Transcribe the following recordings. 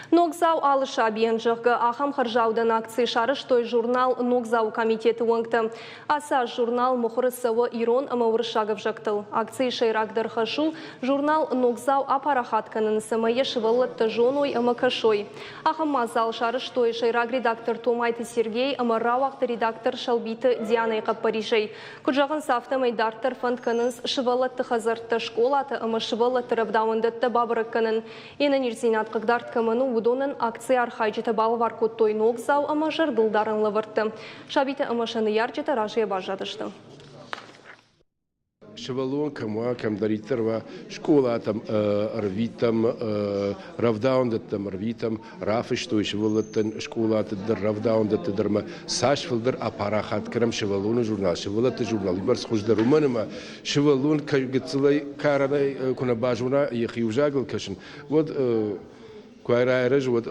Ногзау алыша бенжығы ахам қыржаудан акции шарыш той журнал Ногзау комитеті өңті. Аса журнал мұхыры сывы ирон ұмауыр шағып жақтыл. Акции шайрагдыр хашу журнал Ногзау апарахатканын сымайы шывылытты жоной ымыкашой. Ахам мазал шарыш той шайраг редактор Томайты Сергей ымырауақты редактор Шалбиты Диана иқап Парижей. Күджағын сафты майдартыр фандканынс шывылытты хазыртты школаты ымы шывылытты рабдауындытты бабырыкканын. Енін ерзинат қығдарт камыну удонын акция архайчыты балывар коттой Ногзау ама жырдылдарын лывыртты. Шабиты амашыны ярчыты ражия бажадышты. Шевалон, кам даритер, школа там арвитам, равдаундатам арвитам, рафиш той шевалатан школа тедер равдаундат тедерма сашфилдер апарахат крем шевалон журнал, шевалат журнал. Барс хожда романма шевалон кайгцлай каранай куна бажуна ехиужагл кашин. Вот кайрайрж вот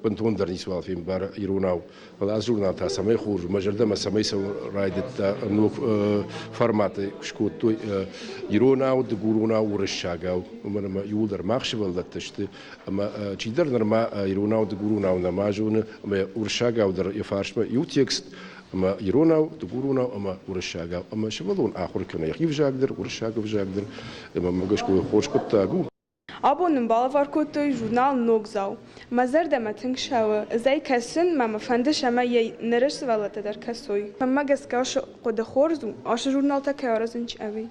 بنتون در نیسوال فیم بار ایروناو ولی از جورنال تا سمی خورج مجرد ما سمی سو رایدت نوک فرمات شکوت تو ایروناو دگوروناو ورشاگاو من ما یولدر ماخش ولدت تشت اما چیدر نرما ایروناو دگوروناو نماجون اما ورشاگاو در یفارش ما یو تکست اما ایروناو دگوروناو اما ورشاگاو اما شولون آخر کنه یخیف جاگدر ورشاگاو جاگدر اما مگش کوی خوش کتاگو Abonun balvarkotoy jurnal Nogzau. Mazar demetin şağı. Zay kesin mama fendiş ama yey nereş valata der kesoy. Mama gaskaş qod khorzu. Aş jurnal ta karazın çavi.